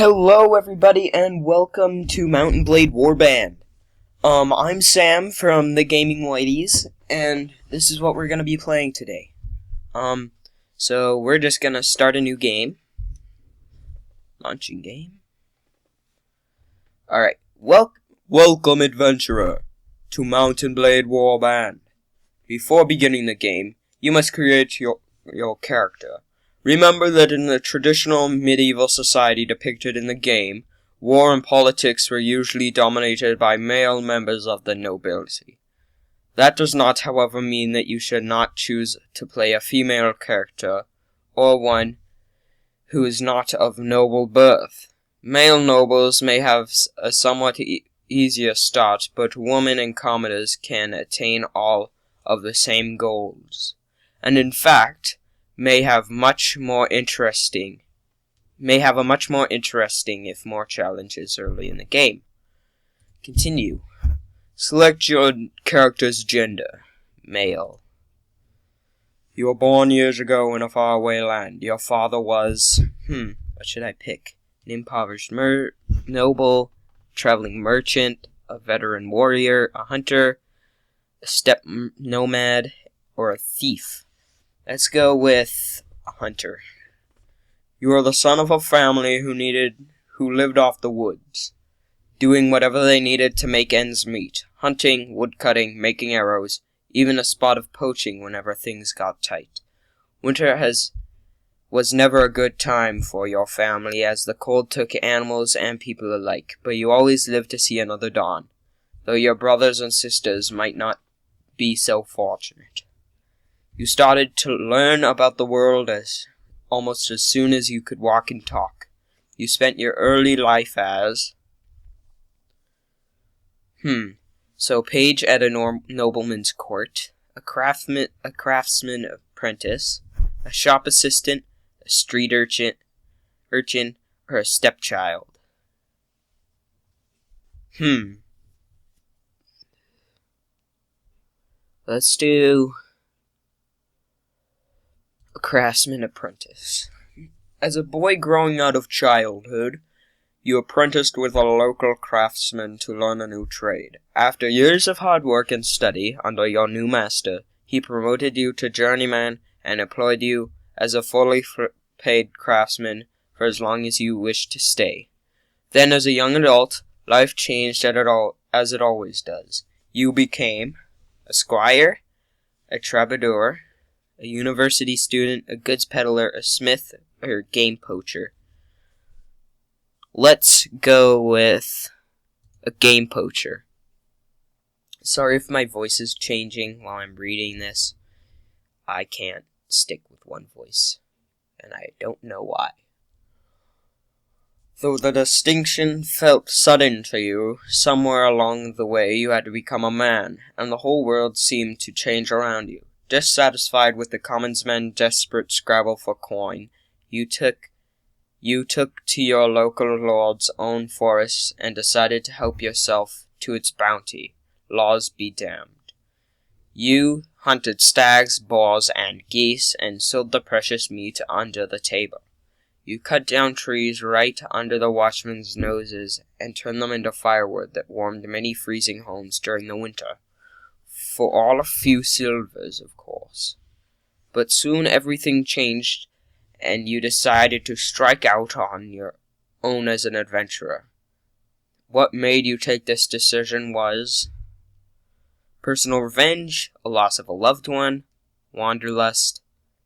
Hello everybody and welcome to Mountain Blade WarBand. I'm Sam from TheGamingWhities, and this is what we're gonna be playing today. So we're just gonna start a new game. Launching game. Alright, welcome adventurer to Mountain Blade WarBand. Before beginning the game, you must create your character. Remember that in the traditional medieval society depicted in the game, war and politics were usually dominated by male members of the nobility. That does not, however, mean that you should not choose to play a female character, or one who is not of noble birth. Male nobles may have a somewhat easier start, but women and commoners can attain all of the same goals, and in fact, may have a much more interesting if more challenges early in the game. Continue. Select your character's gender. Male. You were born years ago in a faraway land. Your father was, what should I pick? An impoverished noble, traveling merchant, a veteran warrior, a hunter, a steppe nomad, or a thief. Let's go with a hunter. You are the son of a family who lived off the woods, doing whatever they needed to make ends meet, hunting, woodcutting, making arrows, even a spot of poaching whenever things got tight. Winter was never a good time for your family, as the cold took animals and people alike, but you always lived to see another dawn, though your brothers and sisters might not be so fortunate. You started to learn about the world almost as soon as you could walk and talk. You spent your early life as... So page at a nobleman's court, a craftsman apprentice, a shop assistant, a street urchin, or a stepchild. Let's do... craftsman apprentice. As a boy growing out of childhood, you apprenticed with a local craftsman to learn a new trade. After years of hard work and study under your new master, he promoted you to journeyman and employed you as a fully paid craftsman for as long as you wished to stay. Then, as a young adult, life changed as it always does. You became a squire, a troubadour, a university student, a goods peddler, a smith, or a game poacher. Let's go with a game poacher. Sorry if my voice is changing while I'm reading this. I can't stick with one voice, and I don't know why. Though the distinction felt sudden to you, somewhere along the way you had to become a man, and the whole world seemed to change around you. Dissatisfied with the commons men's desperate scrabble for coin, you took to your local lord's own forests and decided to help yourself to its bounty. Laws be damned. You hunted stags, boars, and geese, and sold the precious meat under the table. You cut down trees right under the watchmen's noses and turned them into firewood that warmed many freezing homes during the winter. For all a few silvers, of course. But soon everything changed, and you decided to strike out on your own as an adventurer. What made you take this decision was personal revenge, a loss of a loved one, wanderlust,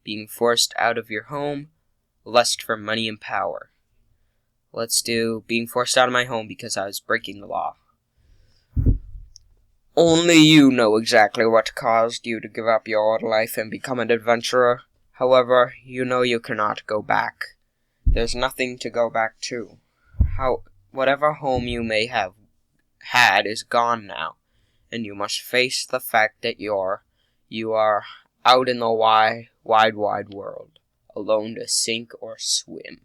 being forced out of your home, lust for money and power. Let's do being forced out of my home because I was breaking the law. Only you know exactly what caused you to give up your old life and become an adventurer. However, you know you cannot go back. There's nothing to go back to. Whatever home you may have had is gone now, and you must face the fact that you are out in the wide world, alone to sink or swim.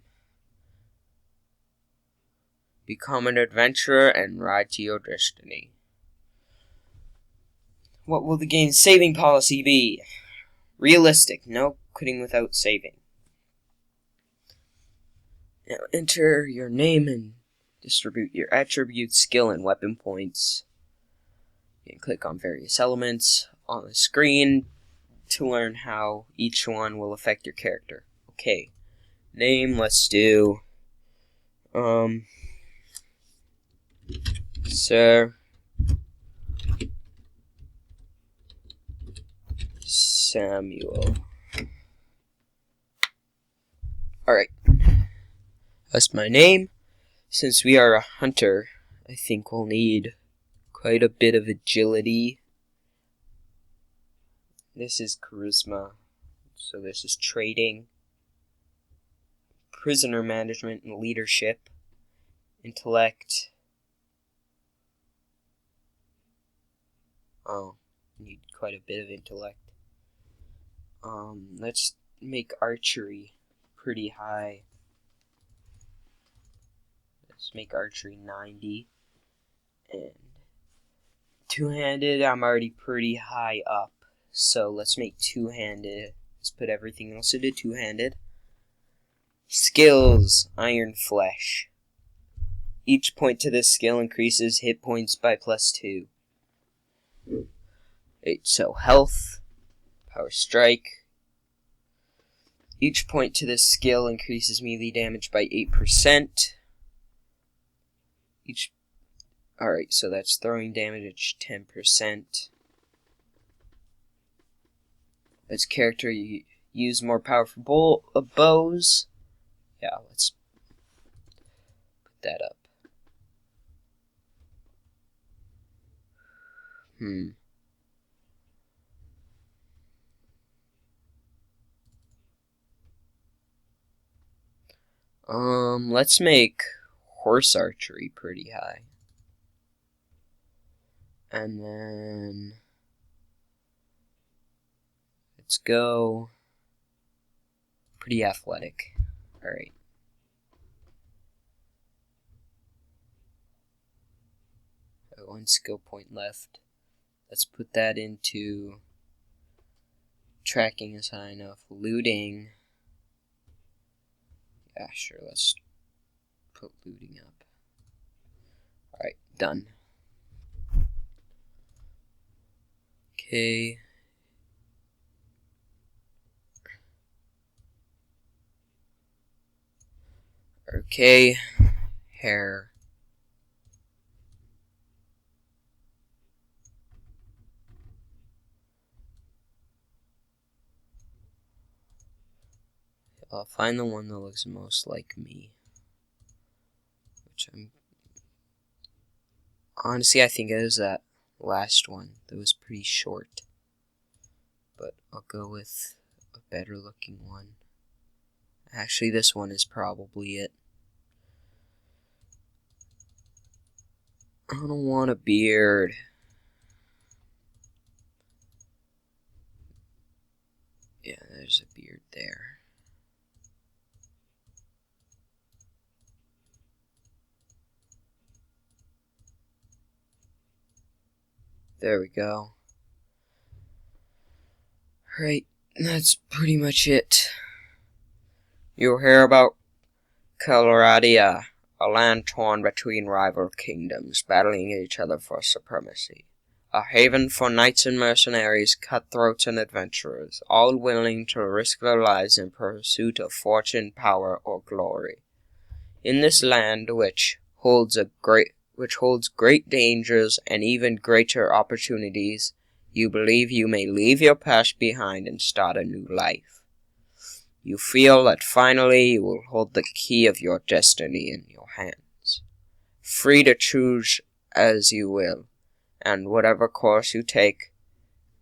Become an adventurer and ride to your destiny. What will the game's saving policy be? Realistic. No quitting without saving. Now enter your name and distribute your attributes, skill, and weapon points. You can click on various elements on the screen to learn how each one will affect your character. Okay, name, let's do, Sir Samuel. Alright, that's my name. Since we are a hunter, I think we'll need quite a bit of agility. This is charisma, so this is trading, prisoner management and leadership, intellect. Oh, need quite a bit of intellect. Let's make archery pretty high. Let's make archery 90. And two-handed, I'm already pretty high up. So let's make two-handed. Let's put everything else into two-handed. Skills, Iron Flesh. Each point to this skill increases hit points by +2. So health, Power Strike. Each point to this skill increases melee damage by 8%. Alright, so that's throwing damage 10%. As character, you use more powerful bows. Yeah, let's put that up. Let's make horse archery pretty high. And then let's go pretty athletic. Alright. One skill point left. Let's put that into tracking is high enough. Looting. Yeah, sure, let's put looting up. Alright, done. Okay. Okay. Hair. I'll find the one that looks most like me. Honestly, I think it was that last one that was pretty short. But I'll go with a better looking one. Actually, this one is probably it. I don't want a beard. Yeah, there's a beard there. There we go. Right, that's pretty much it. You'll hear about Coloradia, a land torn between rival kingdoms, battling each other for supremacy. A haven for knights and mercenaries, cutthroats and adventurers, all willing to risk their lives in pursuit of fortune, power, or glory. In this land, which holds great dangers and even greater opportunities, you believe you may leave your past behind and start a new life. You feel that finally you will hold the key of your destiny in your hands, free to choose as you will, and whatever course you take,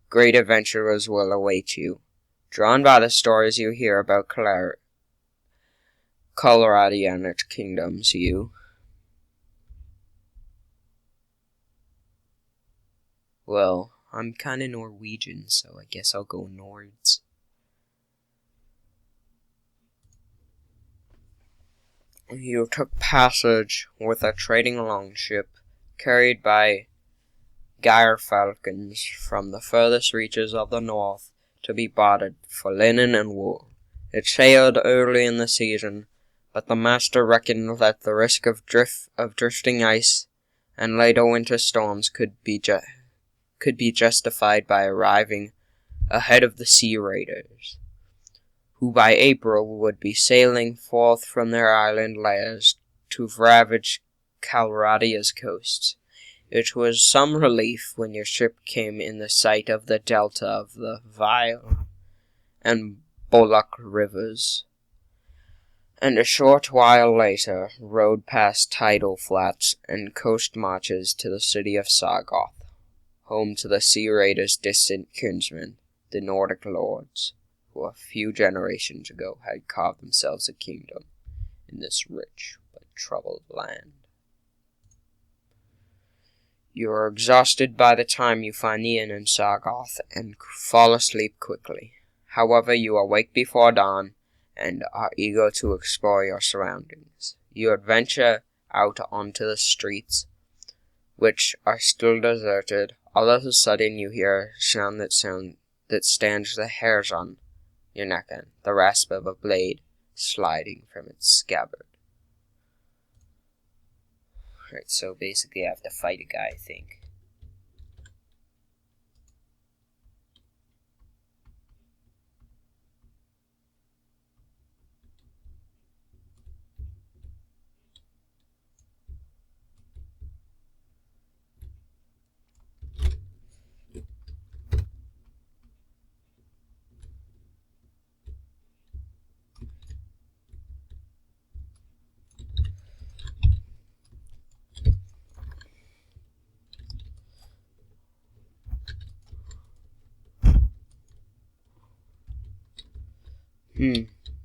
great adventures will await you. Drawn by the stories you hear about Colorado and its kingdoms, Well, I'm kinda Norwegian, so I guess I'll go Nords. You took passage with a trading longship carried by gyre falcons from the furthest reaches of the north to be bartered for linen and wool. It sailed early in the season, but the master reckoned that the risk of drifting ice and later winter storms could be justified by arriving ahead of the sea raiders, who by April would be sailing forth from their island lairs to ravage Calradia's coasts. It was some relief when your ship came in the sight of the delta of the Vile and Bullock rivers, and a short while later rode past tidal flats and coast marches to the city of Sargoth, home to the sea raiders' distant kinsmen, the Nordic lords, who a few generations ago had carved themselves a kingdom in this rich but troubled land. You are exhausted by the time you find the inn in Sargoth and fall asleep quickly. However, you awake before dawn and are eager to explore your surroundings. You adventure out onto the streets, which are still deserted. All of a sudden you hear a sound that stands the hairs on your neck and the rasp of a blade sliding from its scabbard. Right, so basically I have to fight a guy, I think.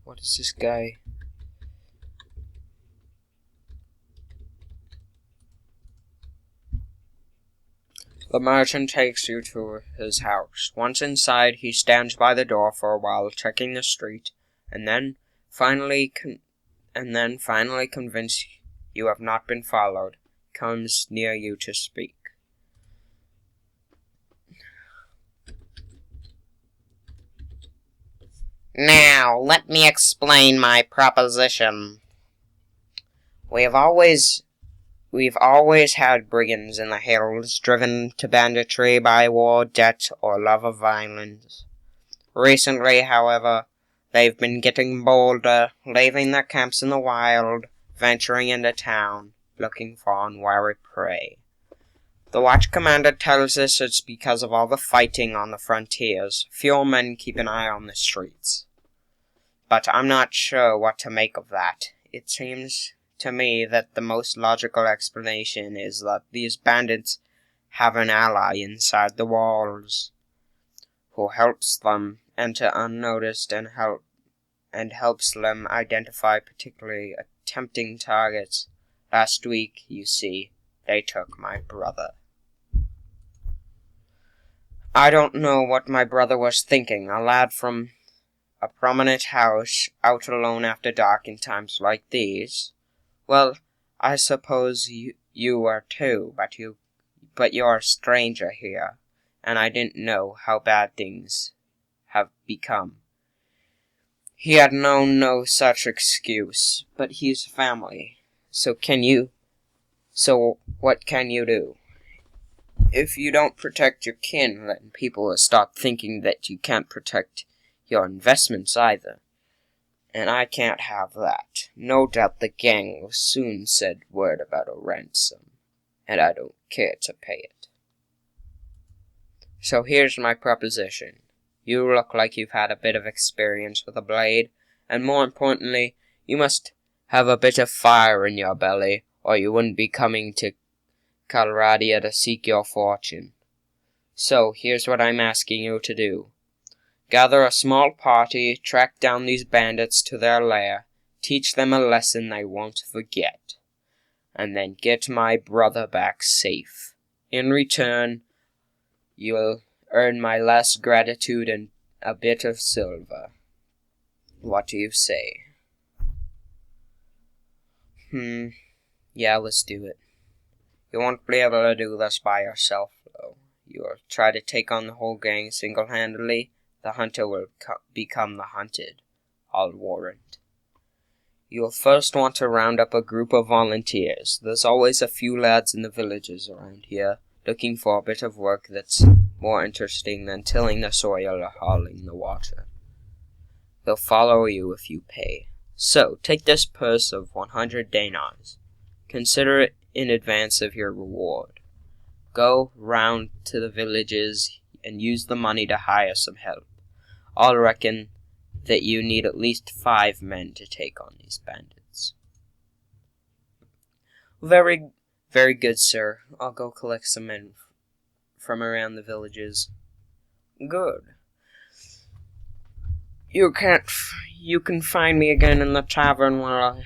What is this guy? The merchant takes you to his house. Once inside, he stands by the door for a while, checking the street, and then finally convinced you have not been followed, comes near you to speak. Now, let me explain my proposition. We've always had brigands in the hills, driven to banditry by war, debt, or love of violence. Recently, however, they've been getting bolder, leaving their camps in the wild, venturing into town, looking for unwary prey. The watch commander tells us it's because of all the fighting on the frontiers. Fewer men keep an eye on the streets. But I'm not sure what to make of that. It seems to me that the most logical explanation is that these bandits have an ally inside the walls, who helps them enter unnoticed and helps them identify particularly tempting targets. Last week, you see, they took my brother. I don't know what my brother was thinking, a lad from a prominent house, out alone after dark in times like these. Well, I suppose you are too, but you're a stranger here, and I didn't know how bad things have become. He had known no such excuse, but he's family. So what can you do? If you don't protect your kin, then people will start thinking that you can't protect your investments either. And I can't have that. No doubt the gang will soon send word about a ransom, and I don't care to pay it. So here's my proposition. You look like you've had a bit of experience with a blade, and more importantly, you must have a bit of fire in your belly, or you wouldn't be coming to Calradia to seek your fortune. So here's what I'm asking you to do. Gather a small party, track down these bandits to their lair, teach them a lesson they won't forget, and then get my brother back safe. In return, you'll earn my last gratitude and a bit of silver. What do you say? Yeah, let's do it. You won't be able to do this by yourself, though. You'll try to take on the whole gang single-handedly. The hunter will become the hunted, I'll warrant. You'll first want to round up a group of volunteers. There's always a few lads in the villages around here, looking for a bit of work that's more interesting than tilling the soil or hauling the water. They'll follow you if you pay. So, take this purse of 100 dinars. Consider it in advance of your reward. Go round to the villages and use the money to hire some help. I'll reckon that you need at least 5 men to take on these bandits. Very, very good, sir. I'll go collect some men from around the villages. Good. You can find me again in the tavern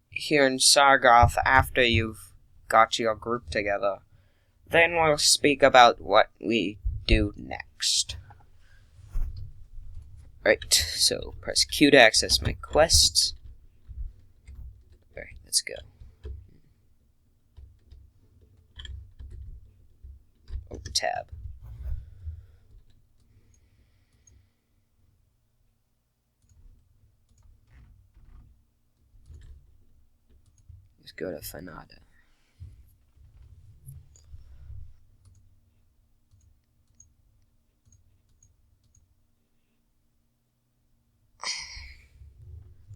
here in Sargoth after you've got your group together. Then we'll speak about what we do next. Right, so press Q to access my quests. Alright, let's go. Oh, tab. Let's go to Fanada.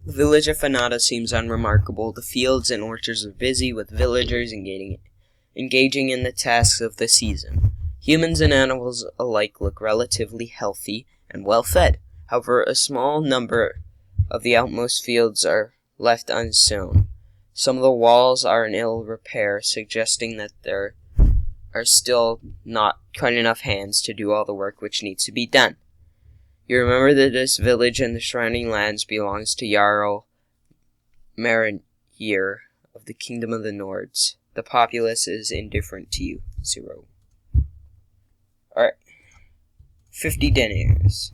The village of Fanada seems unremarkable. The fields and orchards are busy with villagers engaging in the tasks of the season. Humans and animals alike look relatively healthy and well fed. However, a small number of the outmost fields are left unsown. Some of the walls are in ill repair, suggesting that there are still not quite enough hands to do all the work which needs to be done. You remember that this village and the surrounding lands belongs to Jarl Marinir of the Kingdom of the Nords. The populace is indifferent to you. 0. Alright. 50 dinars.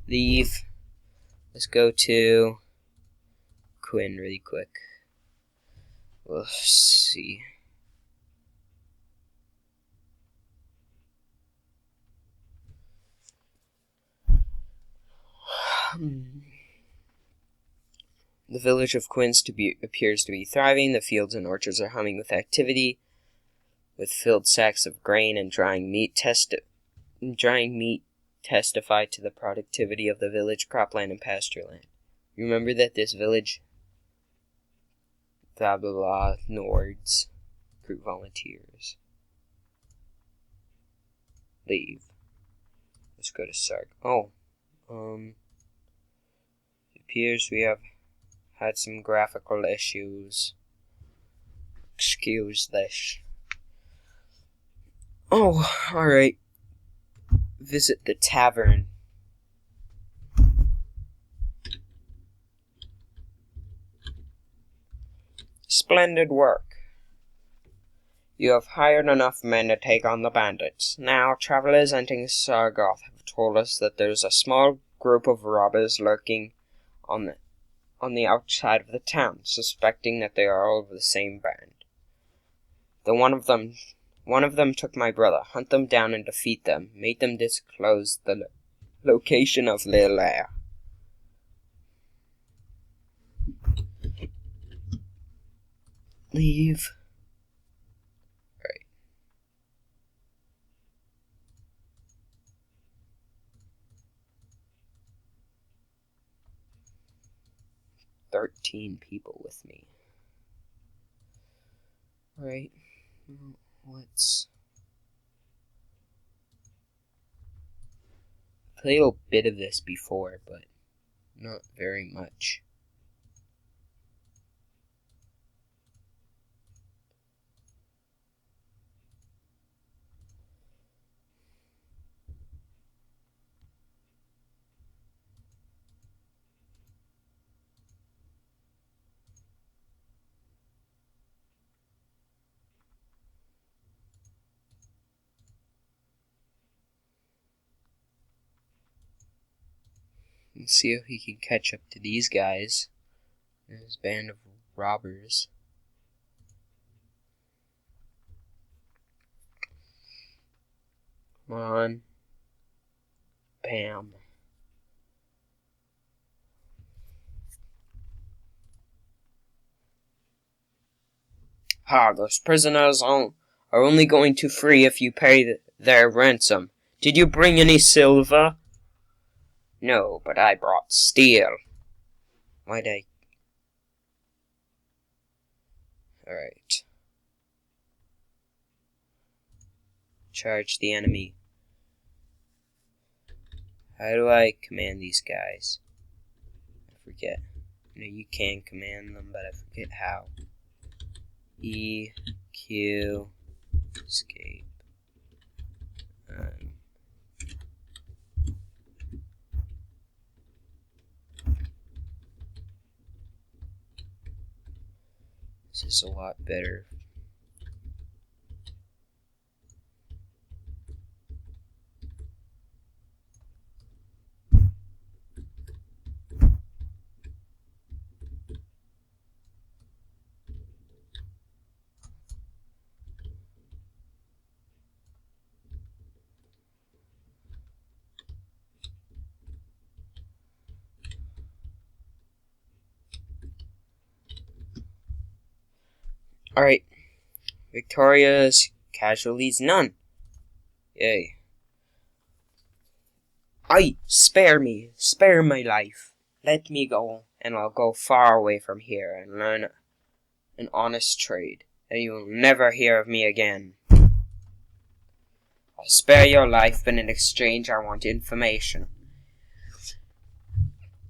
Leave. Let's go to Quinn really quick. We'll see. The village of Quinns appears to be thriving. The fields and orchards are humming with activity, with filled sacks of grain and drying meat testify to the productivity of the village cropland and pasture land. Remember that this village, blah blah blah, Nords, group volunteers. Leave. Let's go to Sark. It appears we have had some graphical issues. Excuse this. Oh, alright. Visit the tavern. Splendid work. You have hired enough men to take on the bandits. Now, travelers entering Sargoth have told us that there's a small group of robbers lurking on the outside of the town, suspecting that they are all of the same band. One of them took my brother. Hunt them down and defeat them. Make them disclose the location of their lair. Leave. Right. 13 people with me. Alright. Let's play a bit of this before, but not very much. Let's see if he can catch up to these guys. This band of robbers. Come on. Bam. Ha, those prisoners are only going to free if you pay their ransom. Did you bring any silver? No, but I brought steel. Why'd I... Alright. Charge the enemy. How do I command these guys? I forget. You know, you can command them, but I forget how. E, Q, escape. This is a lot better. Alright. Victoria's casualties none. Yay. Aye, spare me. Spare my life. Let me go, and I'll go far away from here and learn an honest trade, and you will never hear of me again. I'll spare your life, but in exchange I want information.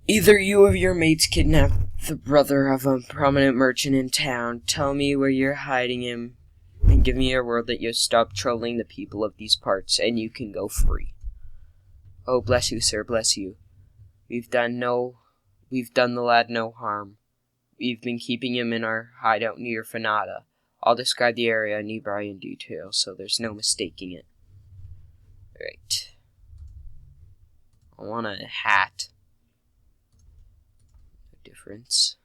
Either you or your mates kidnapped the brother of a prominent merchant in town. Tell me where you're hiding him, and give me your word that you'll stop trolling the people of these parts, and you can go free. Oh, bless you, sir, bless you. We've done the lad no harm. We've been keeping him in our hideout near Fanata. I'll describe the area nearby in detail, so there's no mistaking it. Right. I want a hat. Difference.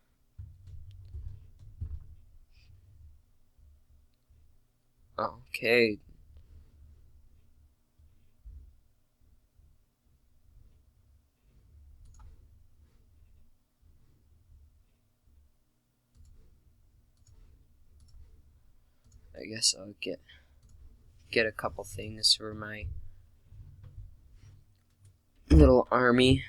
Okay. I guess I'll get a couple things for my little army.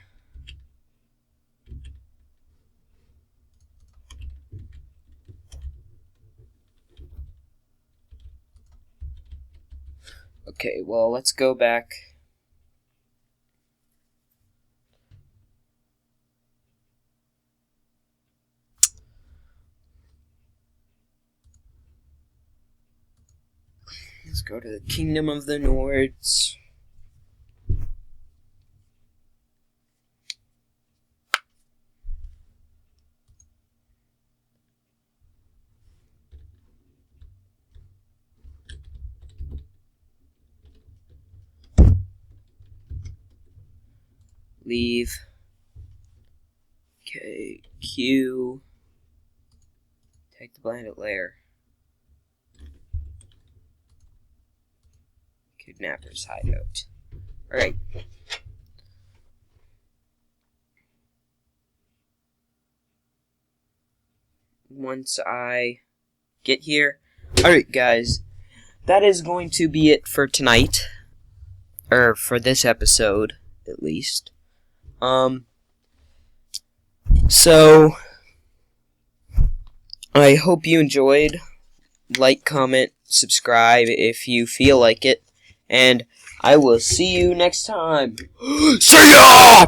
Okay, well, let's go back. Let's go to the Kingdom of the Nords. Leave. Okay, Q. Take the planet layer. Kidnapper's hideout. Alright. Once I get here. Alright, guys. That is going to be it for tonight. Or for this episode, at least. So, I hope you enjoyed. Like, comment, subscribe if you feel like it. And I will see you next time. See ya!